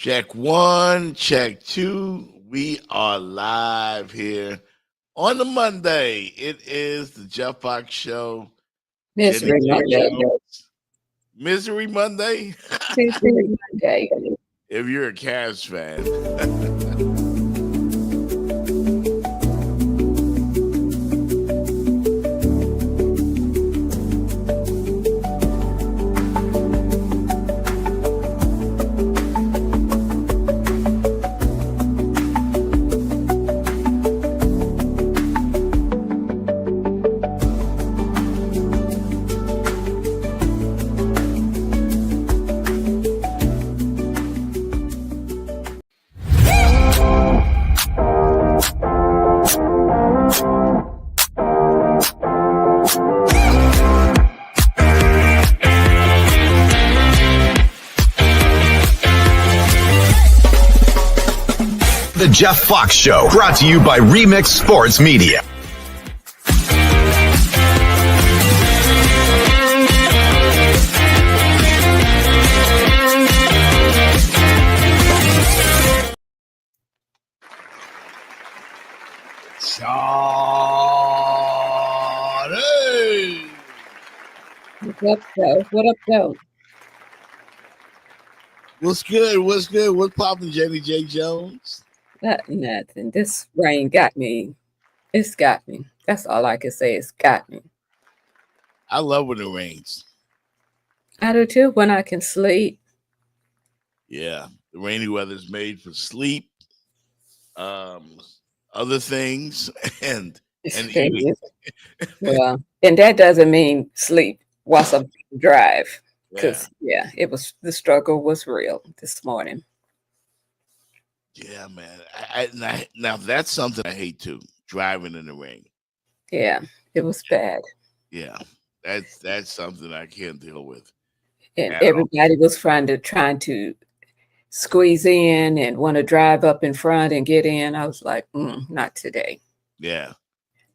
Check one, check two. We are live here on the Monday. It is the Jeff Fox Show. Jenny Misery J. Monday. Jones. Misery Monday. Misery Monday. If you're a Cavs fan. The Jeff Fox Show, brought to you by Remix Sports Media. Hey. What up, though? What up, though? What's good? What's good? What's poppin', Jenny J. Jones? Nothing. This rain got me. It's got me. That's all I can say. It's got me. I love when it rains. I do too. When I can sleep. Yeah, the rainy weather's made for sleep, other things, and eating. Well, and that doesn't mean sleep while some drive. Because it was the struggle was real this morning. Yeah, man. Now that's something I hate too. Driving in the rain. Yeah, it was bad. Yeah, that's something I can't deal with. And everybody was trying to squeeze in and want to drive up in front and get in. I was like, not today. Yeah,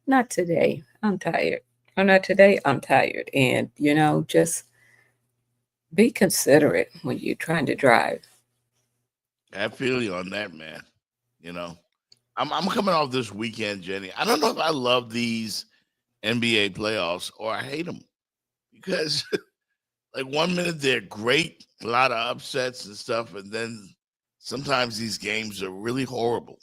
not today. I'm tired. Or not today. I'm tired. And just be considerate when you're trying to drive. I feel you on that, man. I'm coming off this weekend, Jenny. I don't know if I love these NBA playoffs or I hate them because, like, 1 minute they're great, a lot of upsets and stuff, and then sometimes these games are really horrible.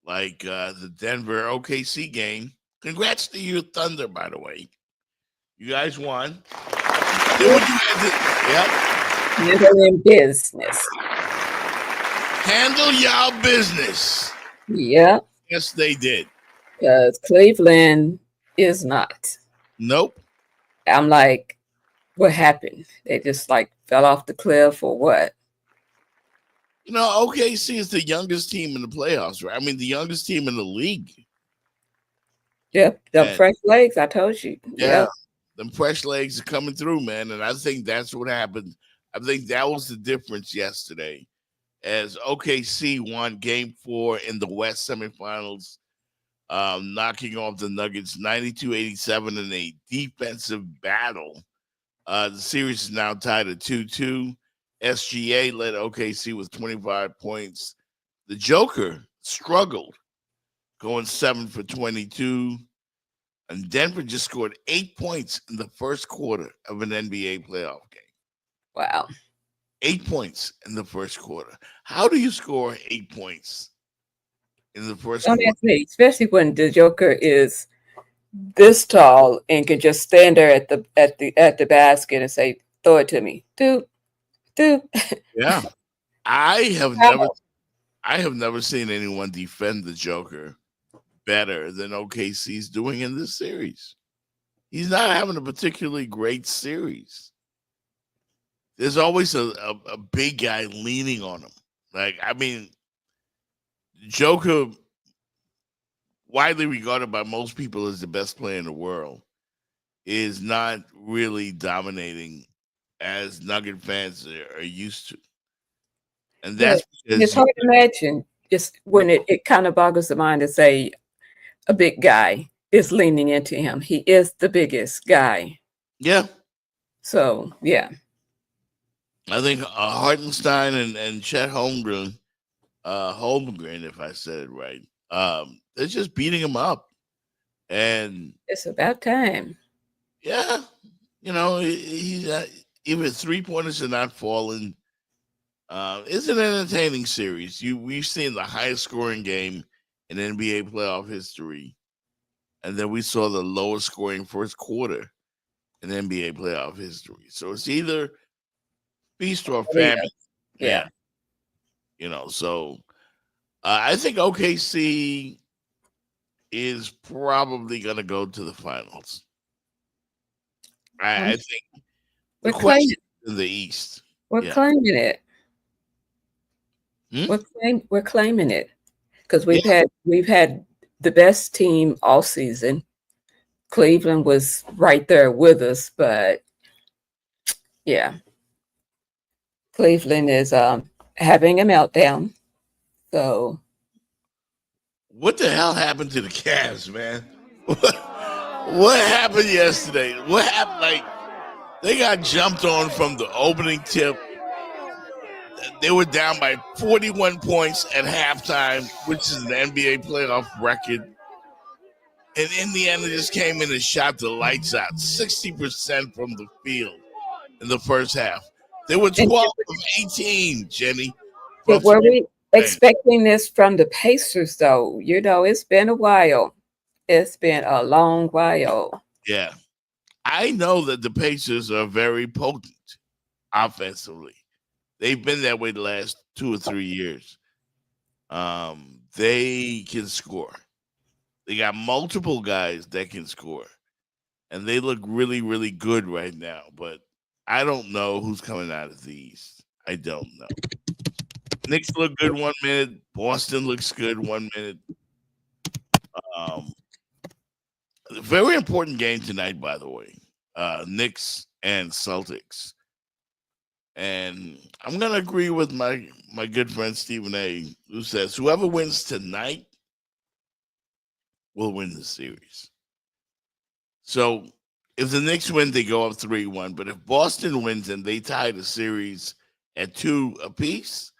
Like the Denver OKC game. Congrats to you, Thunder, by the way. You guys won. Did what you had to. Yep. Handle in business. Handle y'all business. Yeah. Yes, they did. Because Cleveland is not. Nope. I'm like, what happened? They just fell off the cliff or what? OKC is the youngest team in the playoffs, right? I mean, the youngest team in the league. Yep. The fresh legs, I told you. Yeah. Yep. Them fresh legs are coming through, man. And I think that's what happened. I think that was the difference yesterday. As OKC won Game 4 in the West semifinals, knocking off the Nuggets 92-87 in a defensive battle. The series is now tied at 2-2. SGA led OKC with 25 points. The Joker struggled, going 7 for 22. And Denver just scored 8 points in the first quarter of an NBA playoff game. Wow. 8 points in the first quarter. How do you score 8 points in the first quarter? Especially when the Joker is this tall and can just stand there at the basket and say, "Throw it to me, do." Yeah, I have never seen anyone defend the Joker better than OKC's doing in this series. He's not having a particularly great series. There's always a big guy leaning on him. Like, I mean, Joker, widely regarded by most people as the best player in the world, is not really dominating as Nugget fans are used to. And that's because it's hard to imagine just when it kind of boggles the mind to say a big guy is leaning into him. He is the biggest guy. Yeah. So, yeah. I think Hartenstein and Chet Holmgren, if I said it right, they're just beating him up. And It's about time. yeah, he's even 3 pointers are not falling. It's an entertaining series. We've seen the highest scoring game in NBA playoff history, and then we saw the lowest scoring first quarter in NBA playoff history. So it's either feast or Yeah. famine. Yeah. So I think OKC is probably going to go to the finals. I think the We're question claiming, is in the East. we're Yeah. claiming it. Hmm? We're claiming it because Yeah. we've had the best team all season. Cleveland was right there with us, but yeah, Cleveland is having a meltdown. So What the hell happened to the Cavs, man? What happened yesterday? What happened? Like, they got jumped on from the opening tip. They were down by 41 points at halftime, which is an NBA playoff record. And in the end, they just came in and shot the lights out, 60% from the field in the first half. They were and 12 of 18, Jenny. were we expecting this from the Pacers though? It's been a while. It's been a long while. Yeah. I know that the Pacers are very potent offensively. They've been that way the last 2 or 3 years. They can score. They got multiple guys that can score. And they look really, really good right now. But I don't know who's coming out of the East. I don't know. Knicks look good 1 minute. Boston looks good 1 minute. Very important game tonight, by the way. Knicks and Celtics. And I'm gonna agree with my good friend Stephen A, who says whoever wins tonight will win the series. So if the Knicks win, they go up 3-1. But if Boston wins and they tie the series at 2 apiece,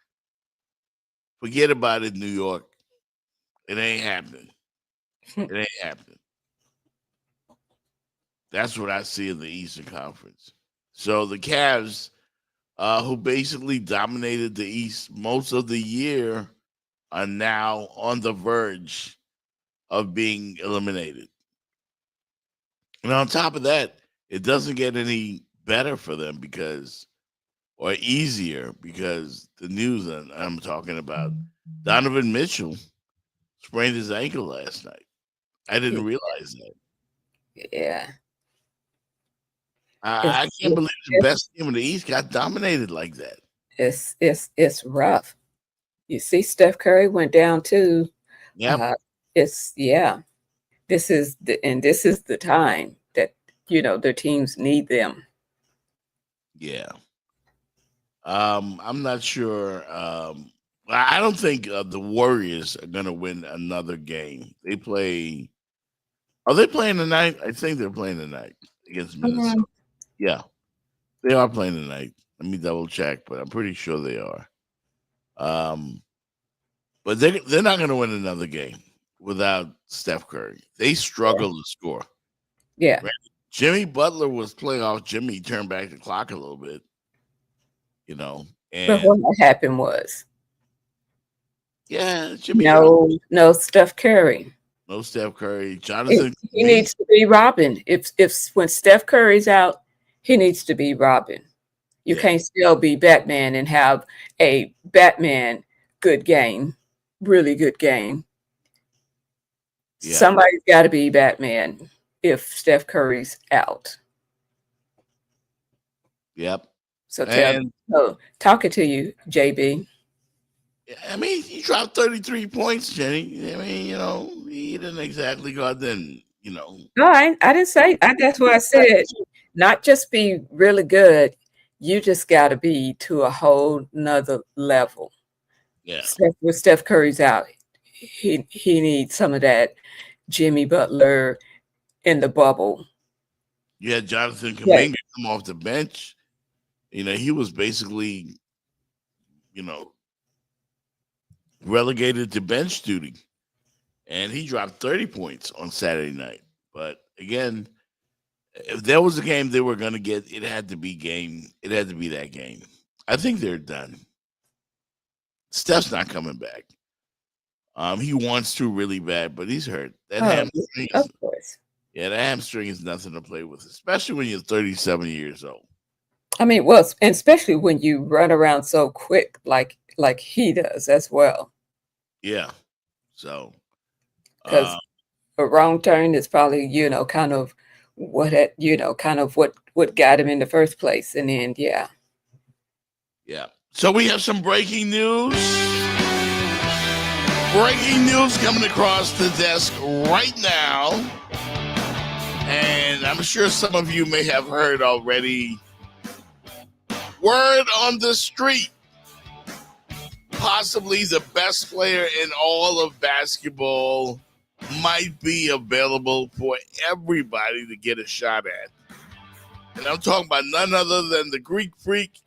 forget about it, New York. It ain't happening. It ain't happening. That's what I see in the Eastern Conference. So the Cavs, who basically dominated the East most of the year, are now on the verge of being eliminated. And on top of that, it doesn't get any better for them or easier because the news that I'm talking about, Donovan Mitchell sprained his ankle last night. I didn't realize that. Yeah. I can't believe the best team in the East got dominated like that. It's rough. You see, Steph Curry went down too. Yep. This is the time that their teams need them. Yeah. I'm not sure. I don't think the Warriors are going to win another game. Are they playing tonight? I think they're playing tonight against Minnesota. Yeah, they are playing tonight. Let me double check, but I'm pretty sure they are. But they're not going to win another game without Steph Curry. They struggle to score. Yeah. Right? Jimmy Butler was playoff. Jimmy turned back the clock a little bit. But what happened was, Jimmy. No Steph Curry. No Steph Curry. Jonathan. He needs to be Robin. If when Steph Curry's out, he needs to be Robin. You can't still be Batman and have a Batman good game, really good game. Yeah. Somebody's got to be Batman if Steph Curry's out. Yep. So talking to you, JB. I mean, he dropped 33 points, Jenny. I mean, he didn't exactly go out then, No, I didn't say. That's what I said. Not just be really good. You just got to be to a whole nother level. Yeah. With Steph Curry's out, he needs some of that Jimmy Butler in the bubble. Yeah, Jonathan Kuminga come off the bench. He was basically, relegated to bench duty, and he dropped 30 points on Saturday night. But again, if there was a game they were going to get, it had to be that game. I think they're done. Steph's not coming back. He wants to really bad, but he's hurt. Of course. Yeah, the hamstring is nothing to play with, especially when you're 37 years old. I mean, well, and especially when you run around so quick, like he does as well. Yeah. So, because a wrong turn is probably kind of what got him in the first place, and then yeah. So we have some breaking news. Breaking news coming across the desk right now. And I'm sure some of you may have heard already. Word on the street. Possibly the best player in all of basketball might be available for everybody to get a shot at. And I'm talking about none other than the Greek freak,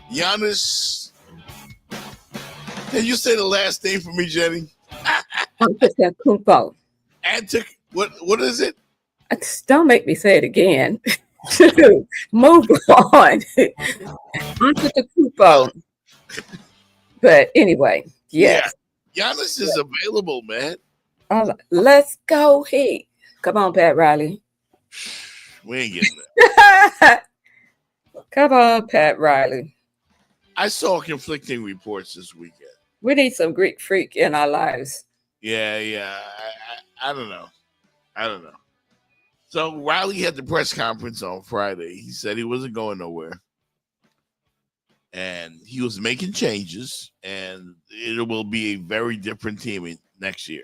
Giannis. Can you say the last name for me, Jenny? Antetokounmpo. What is it? Don't make me say it again. Move on. Antetokounmpo. But anyway, yes. Yeah. Giannis is available, man. Let's go, Heat. Come on, Pat Riley. We ain't getting that. Come on, Pat Riley. I saw conflicting reports this weekend. We need some Greek freak in our lives. Yeah. I don't know. So Riley had the press conference on Friday. He said he wasn't going nowhere. And he was making changes, and it will be a very different team next year.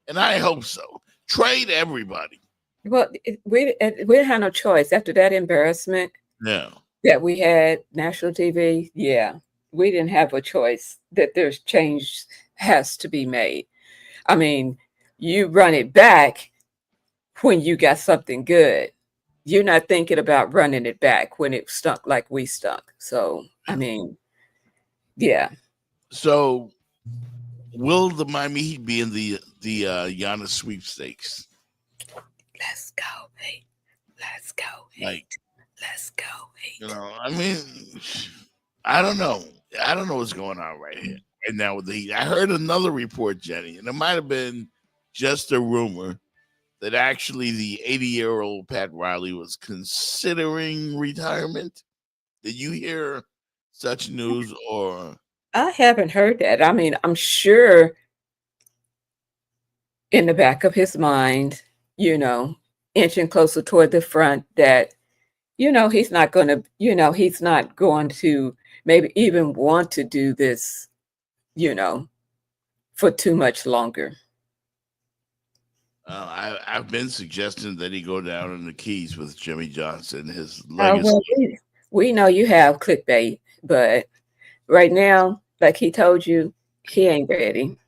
And I hope so. Trade everybody. Well, we didn't have no choice after that embarrassment. No. That we had national TV. Yeah, we didn't have a choice. That there's change has to be made. I mean, you run it back when you got something good. You're not thinking about running it back when it stunk like we stunk. So, I mean, yeah. So, will the Miami Heat be in the Giannis sweepstakes? Let's go, Heat. Let's go, Heat. Let's go, Heat. I mean, I don't know. I don't know what's going on right now with the Heat. I heard another report, Jenny, and it might have been just a rumor that actually the 80-year-old Pat Riley was considering retirement. Did you hear such news? Or I haven't heard that. I mean, I'm sure in the back of his mind, inching closer toward the front that, he's not going to maybe even want to do this, for too much longer. I've been suggesting that he go down in the Keys with Jimmy Johnson. His legacy. We know you have clickbait, but right now, like he told you, he ain't ready.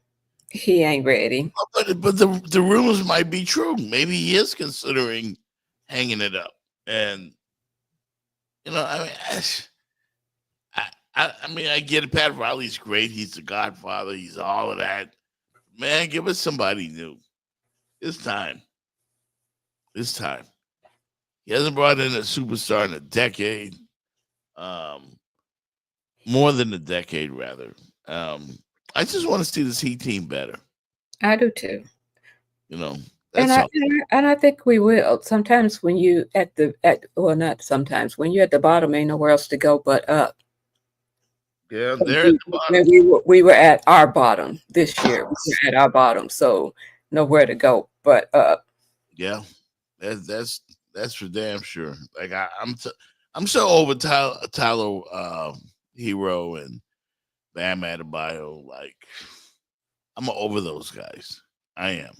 He ain't ready. But the rumors might be true. Maybe he is considering hanging it up. And I mean, I get it. Pat Riley's great. He's the Godfather. He's all of that. Man, give us somebody new. It's time. He hasn't brought in a superstar in a decade. More than a decade, rather. I just want to see this Heat team better. I do too. And I think we will. Sometimes when you not sometimes when you're at the bottom, ain't nowhere else to go but up. Yeah, they're at the bottom. We were at our bottom this year. We were at our bottom, so nowhere to go but up. Yeah, that's for damn sure. Like I'm so over Tyler Hero and Bam Adebayo. Like I'm over those guys. I am.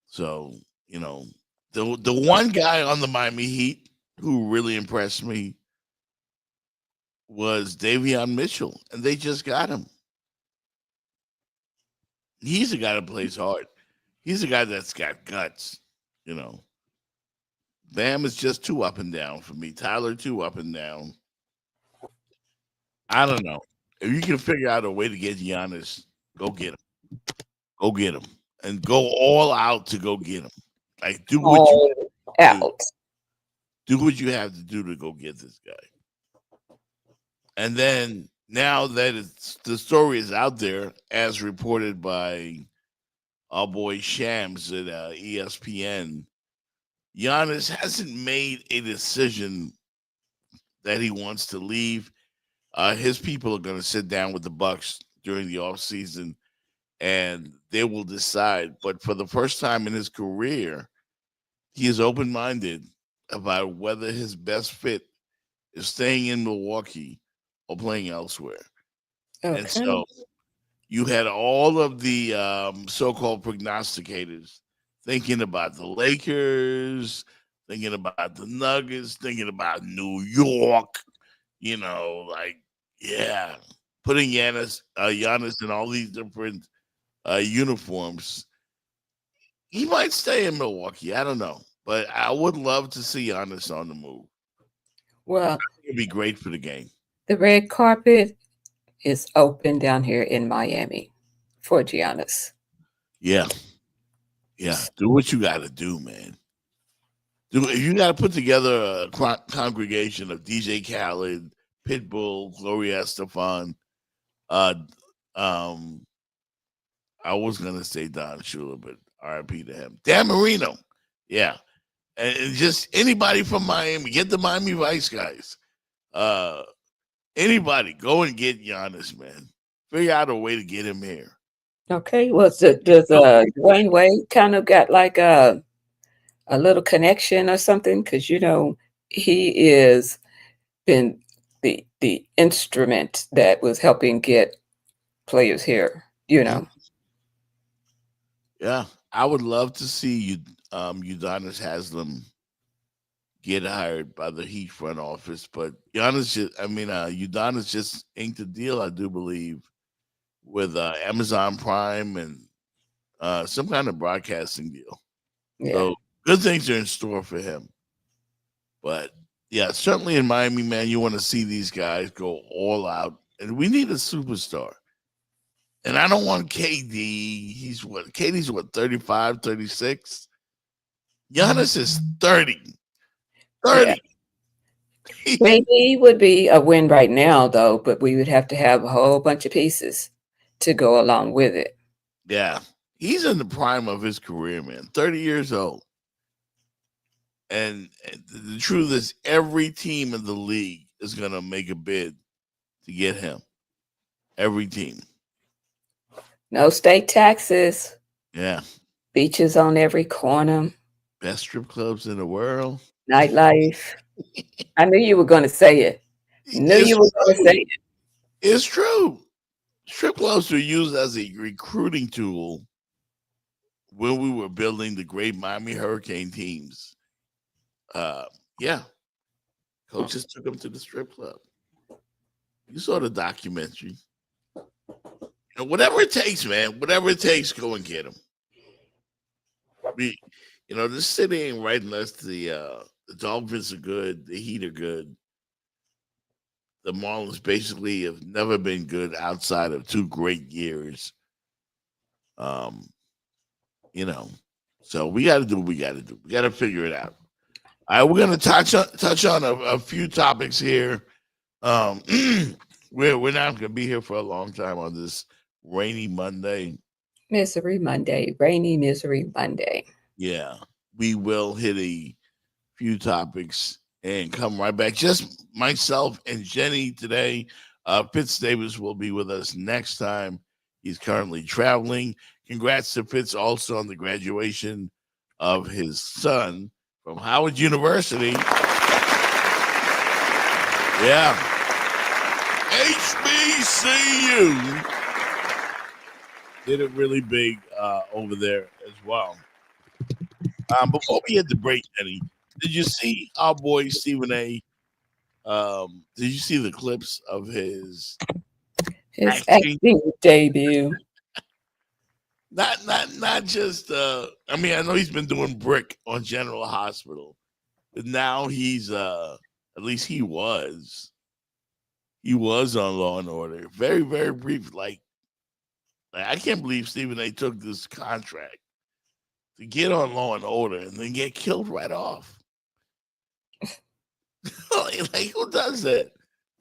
So the one guy on the Miami Heat who really impressed me was Davion Mitchell, and they just got him. He's a guy that plays hard. He's a guy that's got guts, Bam is just too up and down for me. Tyler, too up and down. I don't know. If you can figure out a way to get Giannis, go get him. Go get him. And go all out to go get him. Like do what you All do. out. Do what you have to do to go get this guy. And then now that the story is out there, as reported by our boy Shams at ESPN, Giannis hasn't made a decision that he wants to leave. His people are going to sit down with the Bucks during the offseason and they will decide. But for the first time in his career, he is open minded about whether his best fit is staying in Milwaukee or playing elsewhere. And Okay. so you had all of the so-called prognosticators thinking about the Lakers, thinking about the Nuggets, thinking about New York. Like putting Giannis in all these different uniforms. He might stay in Milwaukee. I don't know, but I would love to see Giannis on the move. Well, It'd be great for the game. the red carpet is open down here in Miami for Giannis. Yeah. Do what you got to do, man. If you got to put together a congregation of DJ Khaled, Pitbull, Gloria Estefan, um, I was gonna say Don Shula, but R.I.P. to him. Dan Marino, yeah, and just anybody from Miami. Get the Miami Vice guys. Anybody, go and get Giannis, man. Figure out a way to get him here. Okay. Well, does Dwayne Wade kind of got like a little connection or something? Because he is been the instrument that was helping get players here. Yeah, I would love to see you, Udonis Haslam get hired by the Heat front office, but Udonis just inked a deal, I do believe, with Amazon Prime and some kind of broadcasting deal. Yeah. So good things are in store for him. But yeah, certainly in Miami, man, you want to see these guys go all out, and we need a superstar. And I don't want KD. KD's what, 35, 36? Giannis is 30. 30. Yeah. Maybe would be a win right now, though, but we would have to have a whole bunch of pieces to go along with it. Yeah. He's in the prime of his career, man. 30 years old. And the truth is, every team in the league is going to make a bid to get him. Every team. No state taxes. Yeah. Beaches on every corner. Best strip clubs in the world. Nightlife. I knew you were going to say it. It's true. Strip clubs were used as a recruiting tool when we were building the great Miami Hurricane teams. Coaches took them to the strip club. You saw the documentary. And whatever it takes, man, whatever it takes, go and get them. This city ain't right unless the Dolphins are good, the Heat are good. The Marlins basically have never been good outside of 2 great years. So we got to do what we got to do. We got to figure it out. All right, we're going to touch on a few topics here. We're not going to be here for a long time on this rainy Monday. Misery Monday, rainy misery Monday. Yeah, we will hit a few topics and come right back. Just myself and Jenny today. Fitz Davis will be with us next time. He's currently traveling. Congrats to Fitz also on the graduation of his son from Howard University. Yeah. HBCU did it really big over there as well. Before we hit the break, Jenny, did you see our boy Stephen A? Did you see the clips of his acting debut? Not just. I know he's been doing Brick on General Hospital, but now he's at least he was He was on Law and Order. Very, very brief. Like I can't believe Stephen A. took this contract to get on Law and Order and then get killed right off. Like who does that?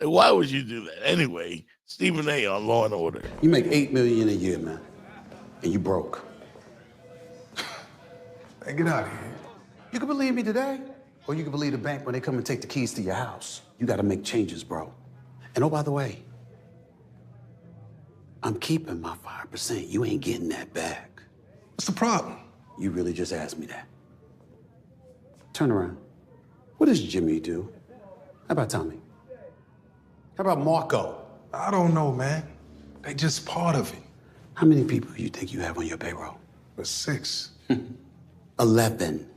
Like, why would you do that? Anyway, Stephen A. on Law and Order. You make $8 million a year, man, and you broke. Hey, get out of here. You can believe me today, or you can believe the bank when they come and take the keys to your house. You got to make changes, bro. And oh, by the way, I'm keeping my 5%. You ain't getting that back. What's the problem? You really just asked me that. Turn around. What does Jimmy do? How about Tommy? How about Marco? I don't know, man. They just part of it. How many people do you think you have on your payroll? But 6. 11.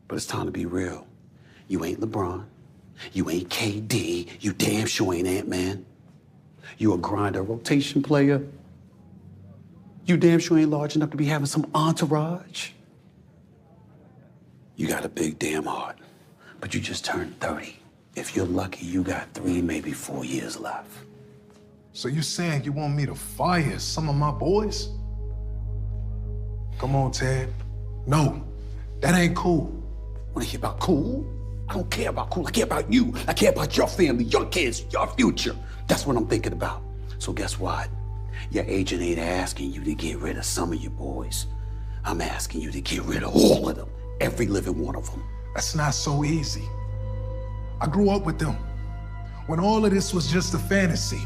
But it's time to be real. You ain't LeBron. You ain't KD. You damn sure ain't Ant-Man. You a grinder rotation player. You damn sure ain't large enough to be having some entourage. You got a big damn heart, but you just turned 30. If you're lucky, you got 3, maybe 4 years left. So you saying you want me to fire some of my boys? Come on, Ted. No, that ain't cool. Wanna hear about cool? I don't care about cool. I care about you. I care about your family, your kids, your future. That's what I'm thinking about. So guess what? Your agent ain't asking you to get rid of some of your boys. I'm asking you to get rid of all of them. Every living one of them. That's not so easy. I grew up with them when all of this was just a fantasy.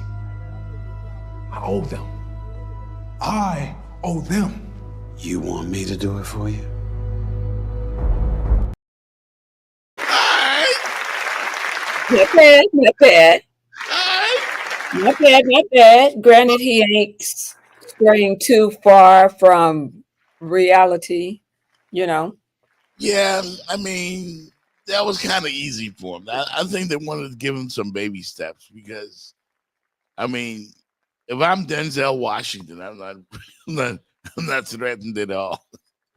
I owe them. I owe them. You want me to do it for you? Not bad, not bad. Not bad, not bad. Granted, he ain't straying too far from reality, you know. Yeah, I mean, that was kind of easy for him. I think they wanted to give him some baby steps because, I mean, if I'm Denzel Washington, I'm not threatened at all.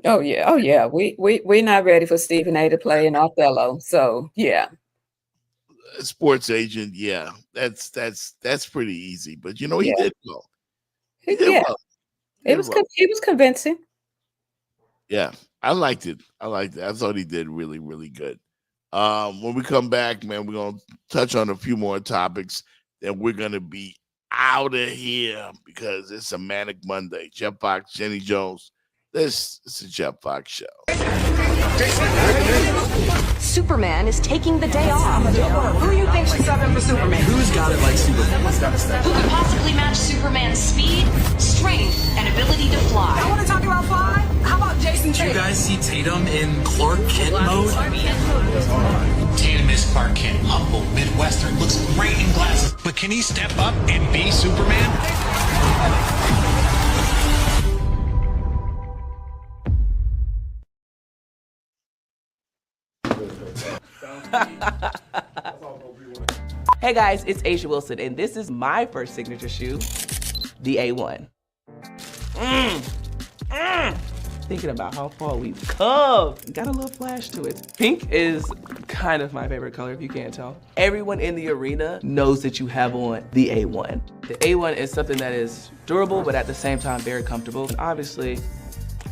Oh yeah. We're not ready for Stephen A. to play in Othello. So yeah. A sports agent, yeah, that's pretty easy. But you know, he did well. He did well. It was convincing. Yeah, I liked it. I thought he did really, really good. When we come back, man, we're gonna touch on a few more topics. Then we're gonna be out of here because it's a manic Monday. Jeff Fox, Jenny Jones. This is the Jeff Fox Show. Superman is taking the day off. Who you think should sub in for Superman? Who's got it like Superman? Who could possibly match Superman's speed, strength, and ability to fly? I want to talk about fly. How about Jason Do you Tatum? guys see Tatum in Clark Kent mode? Tatum is Clark Kent, humble, Midwestern, looks great in glasses. But can he step up and be Superman? Hey guys, it's Asia Wilson, and this is my first signature shoe, the A1. Thinking about how far we've come. Got a little flash to it. Pink is kind of my favorite color, if you can't tell. Everyone in the arena knows that you have on the A1. The A1 is something that is durable, but at the same time, very comfortable. And obviously,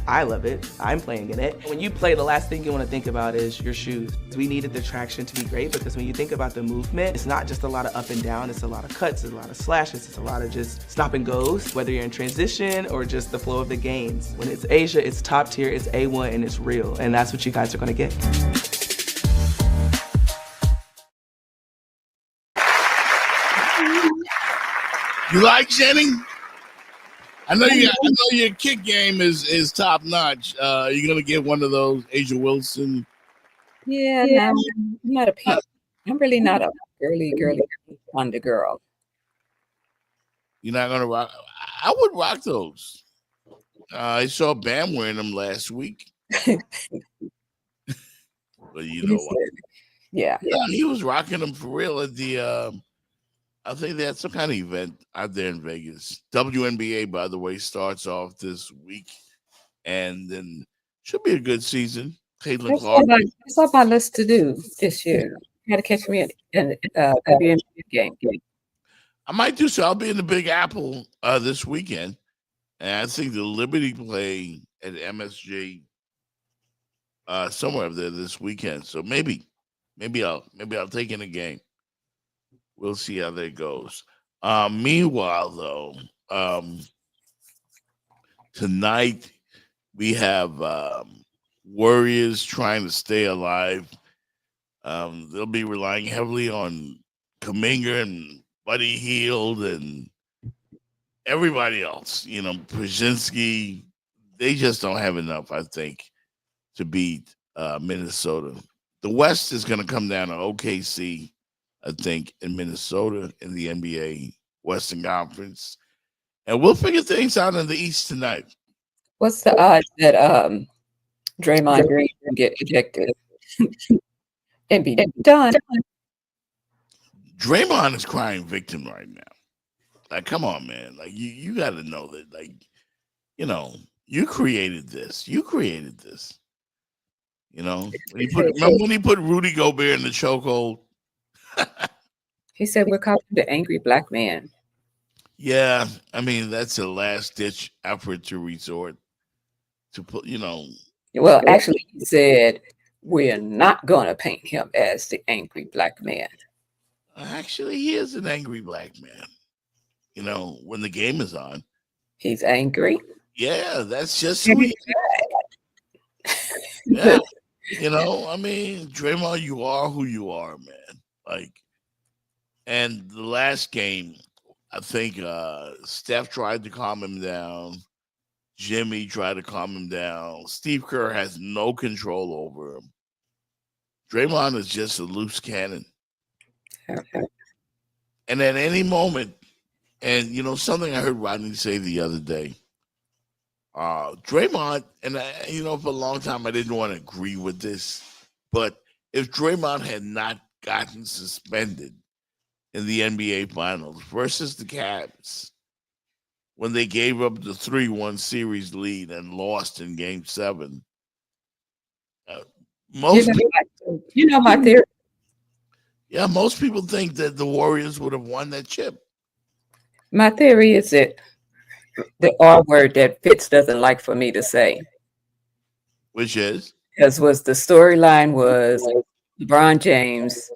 I love it. I'm playing in it. When you play, the last thing you want to think about is your shoes. We needed the traction to be great because when you think about the movement, it's not just a lot of up and down, it's a lot of cuts, it's a lot of slashes, it's a lot of just stop and goes, whether you're in transition or just the flow of the games. When it's Asia, it's top tier, it's A1, and it's real. And that's what you guys are going to get. You like Jenny? I know your kick game is top notch. You're gonna get one of those Asia Wilson. Yeah, no, I'm not a pink. I'm really not a girly Wonder girl. You're not gonna rock. I would rock those. I saw Bam wearing them last week. But you know what? Yeah, he was rocking them for real at the. I think they had some kind of event out there in Vegas. WNBA, by the way, starts off this week, and then should be a good season. Caitlin Clark. That's on my list to do this year. You got to catch me at WNBA game. I might do so. I'll be in the Big Apple this weekend, and I think the Liberty play at MSG somewhere up there this weekend. So maybe I'll take in a game. We'll see how that goes. Meanwhile, though, tonight we have Warriors trying to stay alive. They'll be relying heavily on Kuminga and Buddy Hield and everybody else. You know, Brzezinski. They just don't have enough, I think, to beat Minnesota. The West is going to come down to OKC, I think, in Minnesota in the NBA Western Conference. And we'll figure things out in the East tonight. What's the odds that Draymond Green can get ejected and be done? Draymond is crying victim right now. Like, come on, man. Like, you got to know that, like, you know, you created this. You created this. You know, remember when he put Rudy Gobert in the chokehold? He said, we're calling the angry black man. Yeah, I mean, that's a last-ditch effort to resort to put, you know. Well, actually, he said, we're not going to paint him as the angry black man. Actually, he is an angry black man. You know, when the game is on. He's angry? Yeah, that's just who he is. Yeah. You know, I mean, Draymond, you are who you are, man. Like, and the last game, I think Steph tried to calm him down. Jimmy tried to calm him down. Steve Kerr has no control over him. Draymond is just a loose cannon. Okay. And at any moment, and you know, something I heard Rodney say the other day, Draymond, and you know, for a long time I didn't want to agree with this, but if Draymond had not gotten suspended in the NBA Finals versus the Cavs, when they gave up the 3-1 series lead and lost in Game 7, most you know my theory. Yeah, most people think that the Warriors would have won that chip. My theory is that the R word that Fitz doesn't like for me to say. Which is? Because the storyline was LeBron James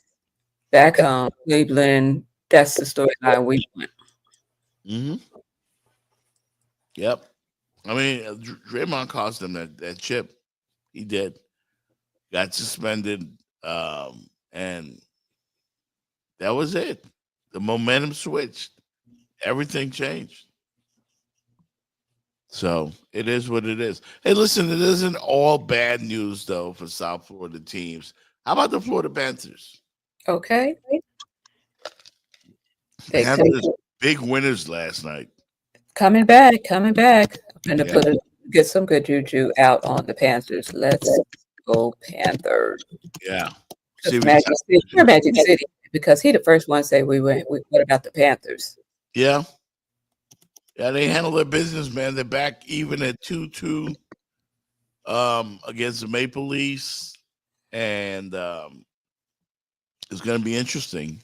back home, Cleveland. That's the storyline we want. Mm-hmm. Yep. I mean, Draymond cost them that chip. He did. Got suspended, and that was it. The momentum switched. Everything changed. So it is what it is. Hey, listen, it isn't all bad news, though, for South Florida teams. How about the Florida Panthers? Okay. Panthers, big winners last night. Coming back. I'm going to get some good juju out on the Panthers. Let's go Panthers. Yeah. Magic City, because he the first one say what about the Panthers? Yeah. Yeah, they handle their business, man. They're back even at 2-2 against the Maple Leafs. And it's going to be interesting.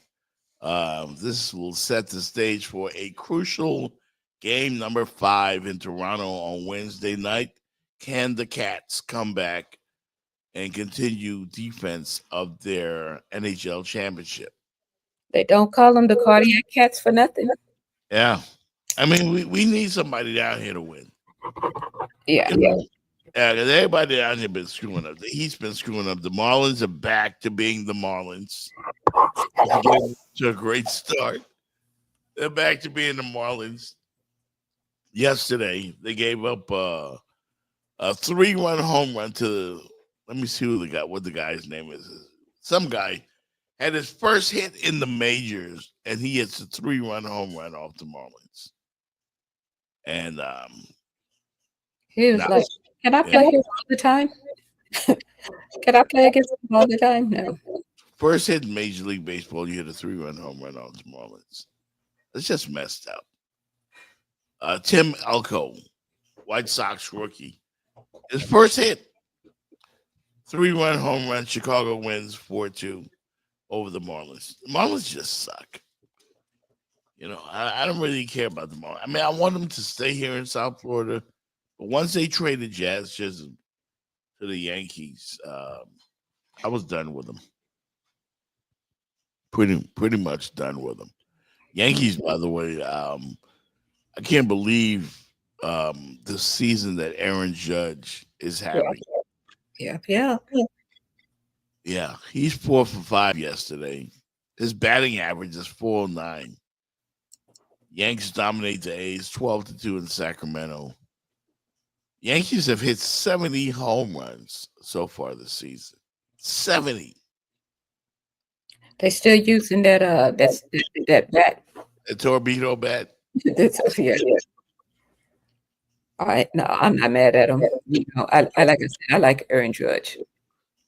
This will set the stage for a crucial game number 5 in Toronto on Wednesday night. Can the Cats come back and continue defense of their NHL championship? They don't call them the Cardiac Cats for nothing. Yeah. I mean, we need somebody down here to win. Yeah. You know? Yeah, because everybody down here been screwing up. The Heat's been screwing up. The Marlins are back to being the Marlins. To a great start. They're back to being the Marlins. Yesterday, they gave up a 3-run home run to, let me see what the guy's name is. Some guy had his first hit in the majors, and he hits a 3-run home run off the Marlins. And he was like, can I play here all the time? Can I play against him all the time? No. First hit in Major League Baseball, you hit a 3-run home run off the Marlins. It's just messed up. Tim Elko, White Sox rookie, his first hit, 3-run home run. Chicago wins 4-2 over the Marlins. The Marlins just suck. I don't really care about the Marlins. I mean, I want them to stay here in South Florida, but once they traded Jazz Chisholm to the Yankees, I was done with them. Pretty much done with them. Yankees, by the way, I can't believe the season that Aaron Judge is having. Yeah. Yeah, he's 4 for 5 yesterday. His batting average is 409. Yankees dominate the A's 12-2 in Sacramento. Yankees have hit 70 home runs so far this season. 70. They still using that bat. A torpedo bat. Yeah. All right, no, I'm not mad at him. I like I said, I like Aaron Judge.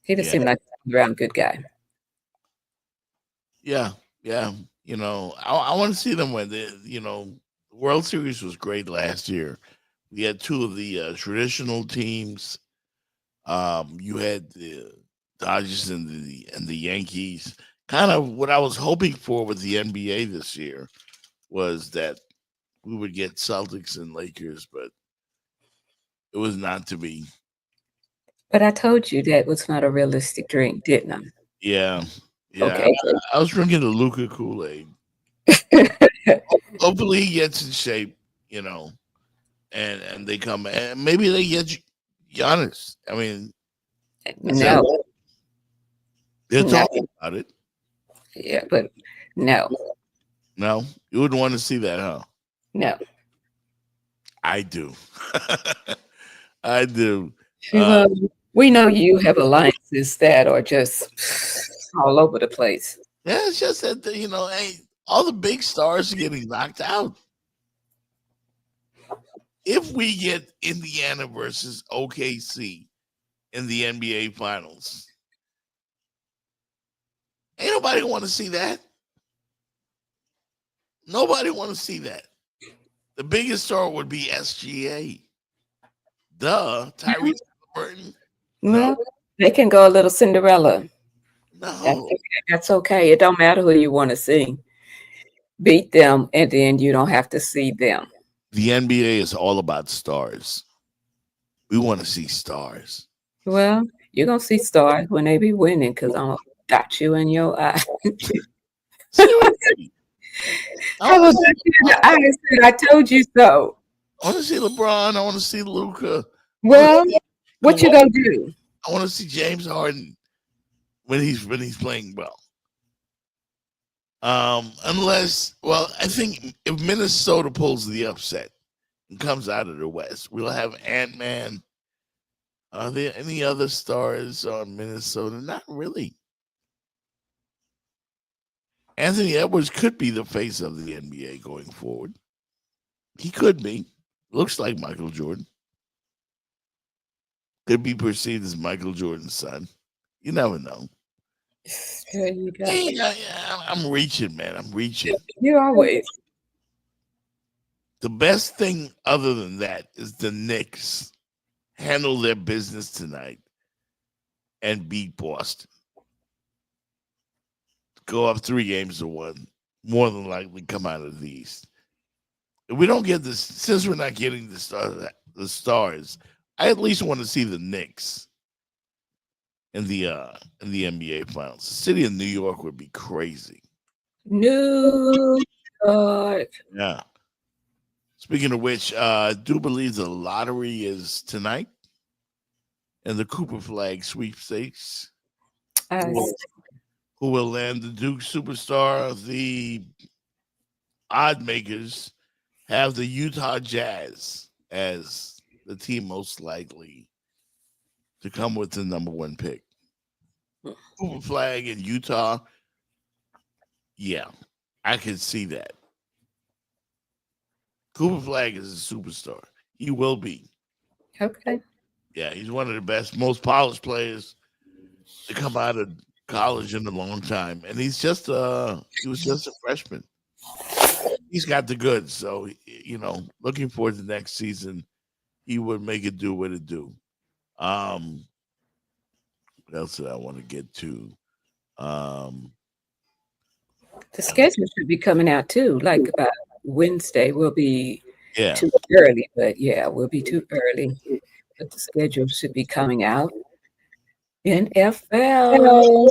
He just Yeah. seemed like a round good guy. Yeah. I want to see them win. The World Series was great last year. We had two of the traditional teams. You had the Dodgers and the Yankees. Kind of what I was hoping for with the NBA this year was that we would get Celtics and Lakers, but it was not to be. But I told you that was not a realistic dream, didn't I? Yeah. Okay. I was drinking the Luca Kool-Aid. Hopefully he gets in shape, and they come and maybe they get Giannis. I mean, No. they're No. talking about it. Yeah, but no. No, you wouldn't want to see that, huh? No. I do. I do. Well, we know you have alliances that are just all over the place. Yeah, it's just that hey, all the big stars are getting knocked out. If we get Indiana versus OKC in the NBA Finals, ain't nobody want to see that. Nobody want to see that. The biggest star would be SGA. Duh, Tyrese Halliburton. No, they can go a little Cinderella. No, That's okay. It don't matter who you want to see. Beat them, and then you don't have to see them. the NBA is all about stars. We want to see stars. Well, you're gonna see stars when they be winning, because I'm gonna dot you in your eye. Seriously. I was I told you so. I want to see LeBron. I want to see Luca. Well, what you gonna do? I want to see James Harden when he's playing well. Unless, I think if Minnesota pulls the upset and comes out of the West, we'll have Ant-Man. Are there any other stars on Minnesota? Not really. Anthony Edwards could be the face of the NBA going forward. He could be. Looks like Michael Jordan. Could be perceived as Michael Jordan's son. You never know. There you go. I'm reaching, man. I'm reaching. You always. The best thing other than that is the Knicks handle their business tonight and beat Boston. Go up 3-1. More than likely come out of the East. If we don't get this, since we're not getting the stars, I at least want to see the Knicks in the NBA Finals. The city of New York would be crazy. New York. Yeah. Speaking of which, I do believe the lottery is tonight, and the Cooper Flag sweepstakes. Who will land the Duke superstar? The odd makers have the Utah Jazz as the team most likely to come with the number 1 pick. Cooper Flag in Utah. Yeah, I can see that. Cooper Flag is a superstar. He will be. Okay. Yeah, he's one of the best, most polished players to come out of college in a long time. And he was just a freshman. He's got the goods. So, looking forward to next season. He would make it do what it do. What else did I want to get to? The schedule should be coming out too. Like about Wednesday will be Yeah. too early, but yeah, we'll be too early. But the schedule should be coming out. NFL.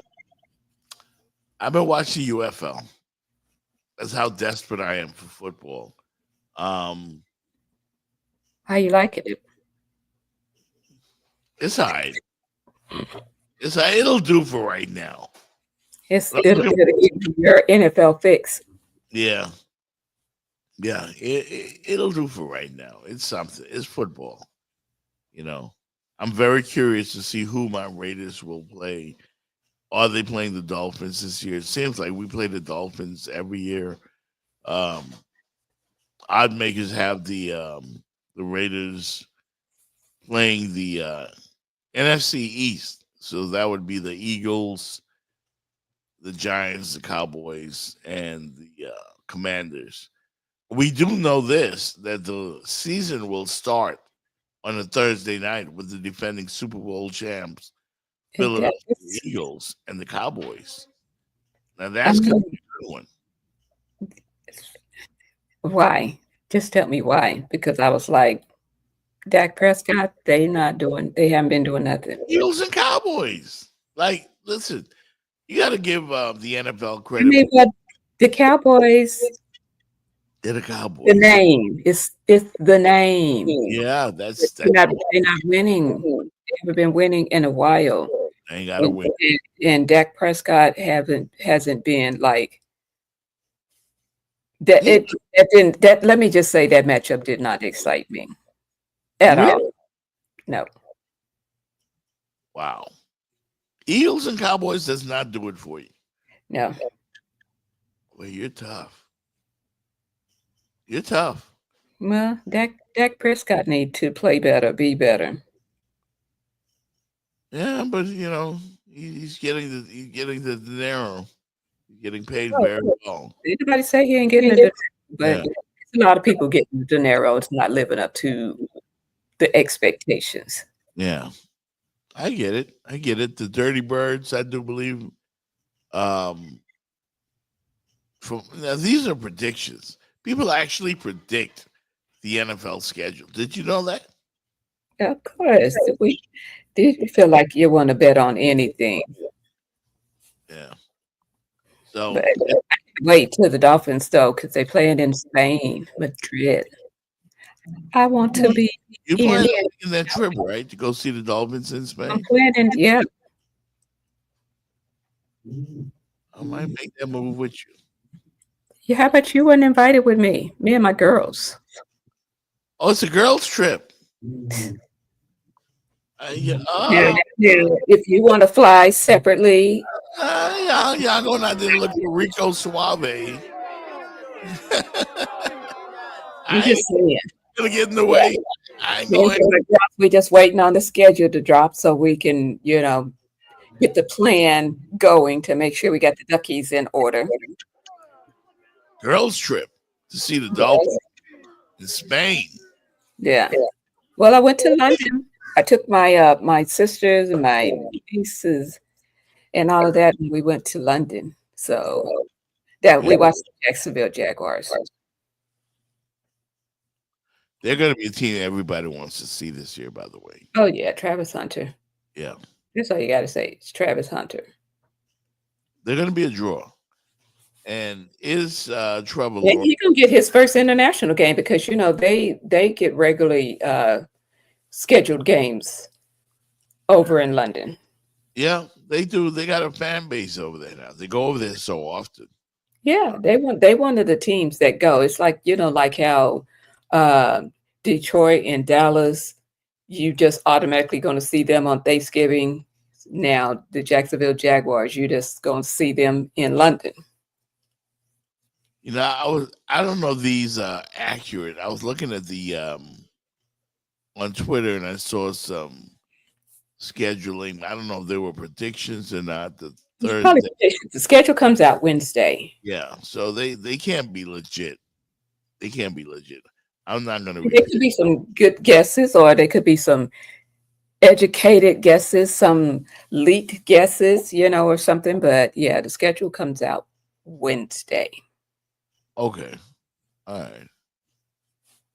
I've been watching UFL. That's how desperate I am for football. How you liking it? It's all right. It's all right. It'll do for right now. It'll give you your NFL fix. Yeah. Yeah. It'll do for right now. It's something. It's football. You know, I'm very curious to see who my Raiders will play. Are they playing the Dolphins this year? It seems like we play the Dolphins every year. Odd makers have the Raiders playing the NFC East. So that would be the Eagles, the Giants, the Cowboys, and the Commanders. We do know this, that the season will start on a Thursday night with the defending Super Bowl champs, Philadelphia Eagles, and the Cowboys. Now that's going to be a good one. Why? Just tell me why. Because I was like, Dak Prescott, they haven't been doing nothing. Eagles and Cowboys. Like, listen, you got to give the NFL credit. I mean, but the Cowboys. They're the Cowboys. The name. It's the name. Yeah, they're not winning. They haven't been winning in a while. They ain't got to win. And Dak Prescott hasn't been like that. Let me just say that matchup did not excite me at all. No. Wow. Eagles and Cowboys does not do it for you. No. Well, you're tough. You're tough. Well, Dak Prescott need to play better, be better. Yeah, but he's getting the dinero. He's getting paid very well. Anybody say he ain't getting the dinero, but a lot of people getting the dinero. It's not living up to the expectations. Yeah, I get it. The Dirty Birds, I do believe. Now these are predictions. People actually predict the NFL schedule. Did you know that? Of course. Did you feel like you want to bet on anything? Yeah. So but wait till the Dolphins though, because they're playing in Spain, Madrid. I want to be. You're planning in that trip, right? To go see the Dolphins in Spain. I'm planning, yeah. I might make that move with you. Yeah, how about you weren't invited with me? Me and my girls. Oh, it's a girls' trip. If you want to fly separately. Y'all going out there looking for Rico Suave. I'm just saying. Gonna get in the way. I ain't going. We're just waiting on the schedule to drop so we can, get the plan going to make sure we got the duckies in order. Girls' trip to see the Dolphins in Spain. Yeah. Well, I went to London. I took my my sisters and my nieces and all of that, and we went to London. So we watched the Jacksonville Jaguars. They're going to be a team everybody wants to see this year, by the way. Oh, yeah, Travis Hunter. Yeah. That's all you got to say. It's Travis Hunter. They're going to be a draw. And is Trevor Lawrence. He can get his first international game because, they get regularly scheduled games over in London. Yeah, they do. They got a fan base over there now. They go over there so often. Yeah, they one of the teams that go. It's like, like how Detroit and Dallas, you just automatically going to see them on Thanksgiving. Now, the Jacksonville Jaguars, you just going to see them in London. I don't know if these are accurate. I was looking at the on Twitter and I saw some scheduling. I don't know if they were predictions or not. The schedule comes out Wednesday. Yeah, so they can't be legit. They can't be legit. I'm not going to. There could be some good guesses, or there could be some educated guesses, some leaked guesses, or something. But yeah, the schedule comes out Wednesday. Okay. All right.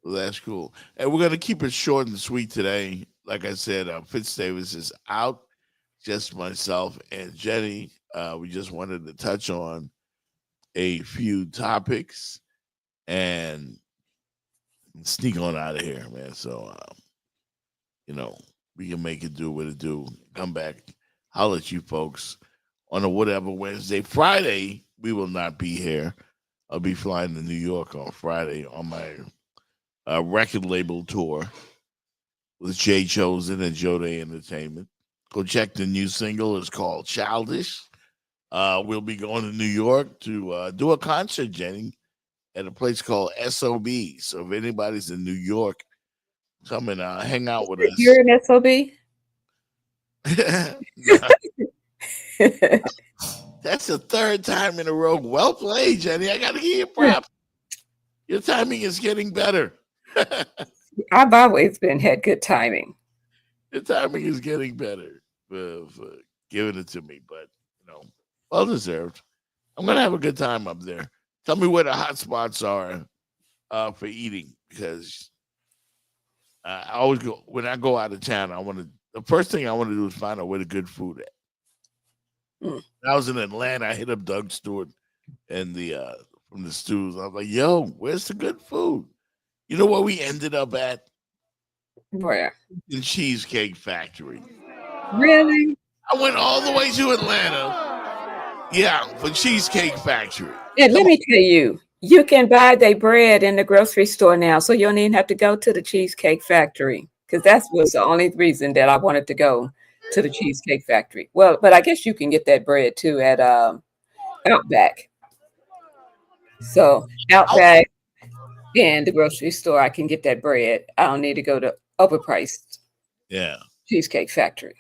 Well, that's cool. And we're going to keep it short and sweet today. Like I said, Fitz Davis is out. Just myself and Jenny. We just wanted to touch on a few topics and sneak on out of here, man. So, we can make it do what it do. Come back, holler at you folks on a whatever Wednesday. Friday, we will not be here. I'll be flying to New York on Friday on my record label tour with Jay Chosen and Joe Day Entertainment. Go check the new single. It's called Childish. We'll be going to New York to do a concert, Jenny, at a place called SOB. So if anybody's in New York, come and hang out with us. You're an SOB? That's the third time in a row. Well played, Jenny. I got to give you props. Your timing is getting better. I've always had good timing. Your timing is getting better for giving it to me, but well deserved. I'm gonna have a good time up there. Tell me where the hot spots are for eating, because I always go when I go out of town. The first thing I want to do is find out where the good food at. When I was in Atlanta, I hit up Doug Stewart and from the Stews. I was like, "Yo, where's the good food?" You know where we ended up at? Where? The Cheesecake Factory. Really? I went all the way to Atlanta. Yeah, for Cheesecake Factory. And let me tell you, you can buy their bread in the grocery store now, so you don't even have to go to the Cheesecake Factory, because that was the only reason that I wanted to go to the Cheesecake Factory. Well, but I guess you can get that bread too at Outback. So Outback and the grocery store, I can get that bread. I don't need to go to overpriced Cheesecake Factory.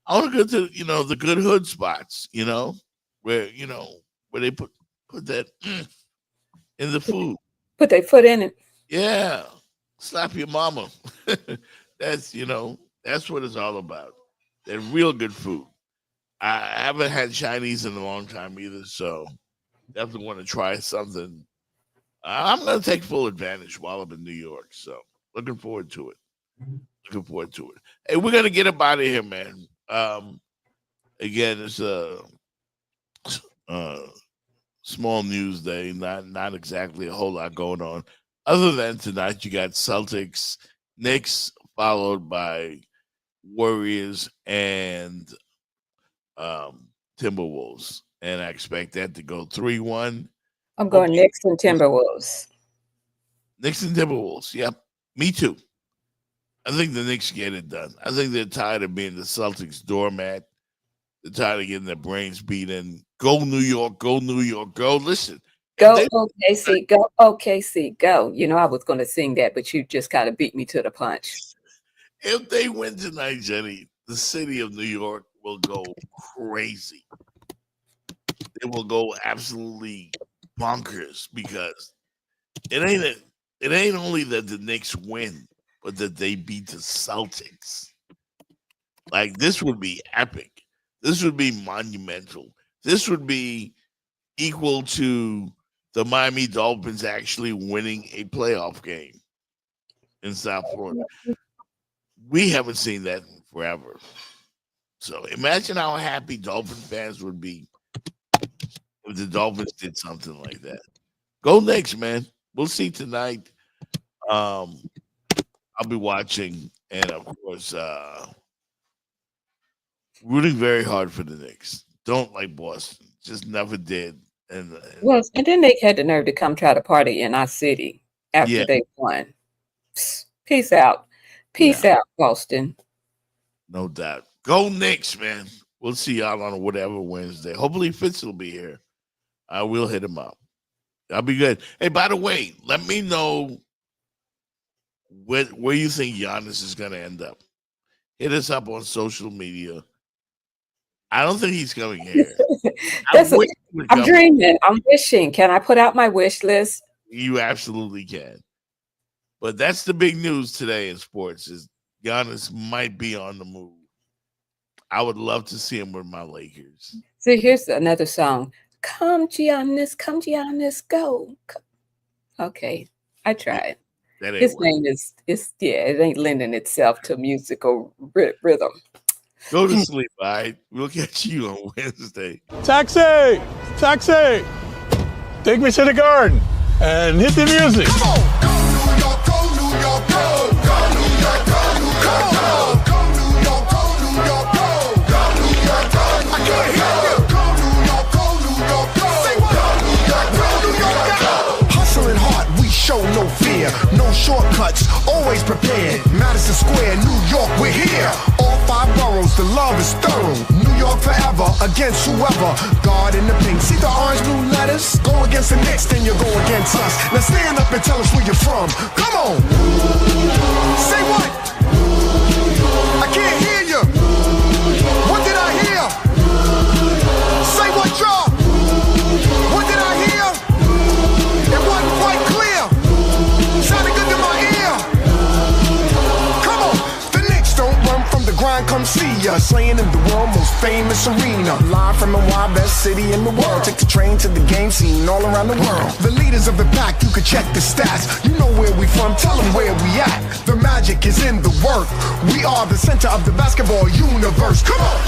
I want to go to the good hood spots, where they put that in the food. Put their foot in it. Yeah, slap your mama. That's what it's all about. That real good food. I haven't had Chinese in a long time either, so definitely want to try something. I'm going to take full advantage while I'm in New York, so looking forward to it. Hey, we're going to get up out of here, man. Again, it's a small news day, not exactly a whole lot going on. Other than tonight, you got Celtics, Knicks, followed by Warriors and Timberwolves. And I expect that to go 3-1. I'm going Knicks and Timberwolves. Knicks and Timberwolves. Yep. Me too. I think the Knicks get it done. I think they're tired of being the Celtics doormat. They're tired of getting their brains beat in. Go New York, go New York, go. Listen. Go OKC, go OKC, go. I was going to sing that, but you just kind of beat me to the punch. If they win tonight, Jenny, the city of New York will go crazy. They will go absolutely bonkers, because it ain't only that the Knicks win, but that they beat the Celtics. Like, this would be epic. This would be monumental. This would be equal to the Miami Dolphins actually winning a playoff game in South Florida. We haven't seen that in forever. So imagine how happy Dolphin fans would be if the Dolphins did something like that. Go Knicks, man. We'll see tonight. I'll be watching, and of course, rooting very hard for the Knicks. Don't like Boston. Just never did. And then they had the nerve to come try to party in our city after they won. Peace out. Peace out, Boston. No doubt. Go Knicks, man. We'll see y'all on whatever Wednesday. Hopefully Fitz will be here. I will hit him up. That'll be good. Hey, by the way, let me know where you think Giannis is going to end up. Hit us up on social media. I don't think he's coming here. I'm dreaming. I'm wishing. Can I put out my wish list? You absolutely can. But that's the big news today in sports, is Giannis might be on the move. I would love to see him with my Lakers. See, here's another song. Come, Giannis, go. Okay, I tried. That ain't His working. name it ain't lending itself to musical rhythm. Go to sleep, all right? We'll catch you on Wednesday. Taxi! Taxi! Take me to the garden and hit the music. Come on! Go New York, go New York, go! Go New York, go New York, go! Go New York, go New York, go! Go New York, go New York, I can't hear you! Go New York, go New York, go! Say what? Go New York, go New York, go! Hustling hard, we show no fear. No shortcuts, always prepared. Madison Square, New York, we're here. All 5 boroughs, the love is thorough. New York forever, against whoever. God in the pink, see the orange blue letters? Go against the Knicks, then you go against us. Now stand up and tell us where you're from. Come on. Say what? I can't hear you. What did I hear? Say what, y'all? What did I hear? It wasn't quite clear. Sounded good to my ear. Come on. The Knicks don't run from the grind, come see ya. Slaying in the world most famous arena. Live from the wild best city in the world. Take the train to the game scene all around the world. The leaders of the pack, you can check the stats. You know where we from, tell them where we at. The magic is in the work. We are the center of the basketball universe. Come on.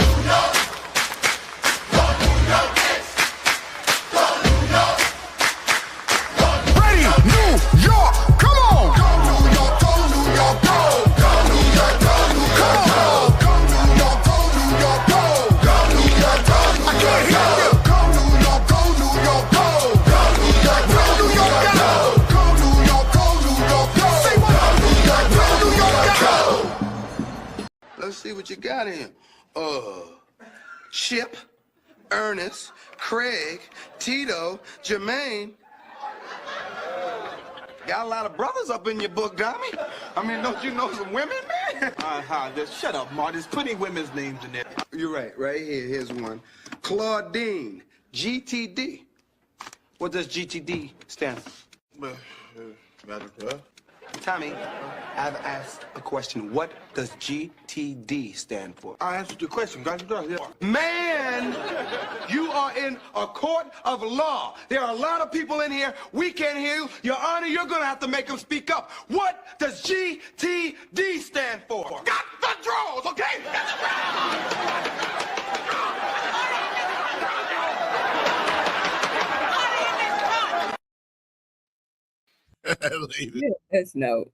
Ready, New York, come on. Go New York, go New York, go. Go New York, go New York, go. Go New York, go New York, go. Go New York, go. I can't hear you. Go New York, go New York, go. Go New York, go New York, go. Go New York, go New York, go. Say what? Go New York, go New York, go. Let's see what you got in. Chip, Ernest, Craig, Tito, Jermaine. Got a lot of brothers up in your book, Tommy. I mean, don't you know some women, man? Just shut up, Mark. There's plenty of women's names in there. You're right. Right here. Here's one. Claudine, GTD. What does GTD stand for? Tommy, I've asked a question. What does GTD stand for? I answered your question. Man, you are in a court of law. There are a lot of people in here. We can't hear you. Your Honor, you're going to have to make them speak up. What does GTD stand for? Got the draws, okay? That's no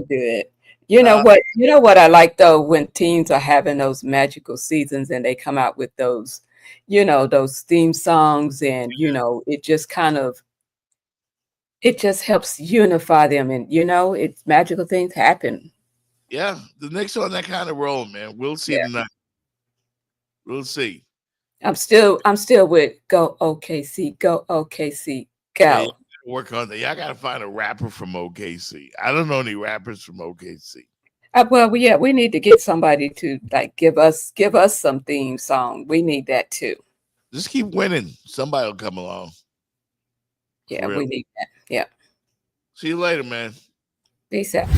good. You know what? You know what I like though, when teams are having those magical seasons and they come out with those, those theme songs, and it just helps unify them, and it's magical things happen. Yeah, the Knicks on that kind of roll, man. We'll see tonight. We'll see. I'm still with go OKC, go OKC, go. Yeah, work on that. Y'all got to find a rapper from OKC. I don't know any rappers from OKC. We need to get somebody to give us some theme song. We need that too. Just keep winning. Somebody will come along. Yeah, we need that. Yeah. See you later, man. Peace out.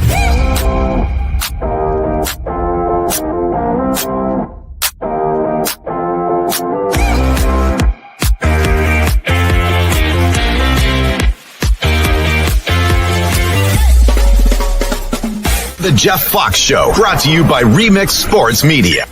The Jeff Fox Show, brought to you by Remix Sports Media.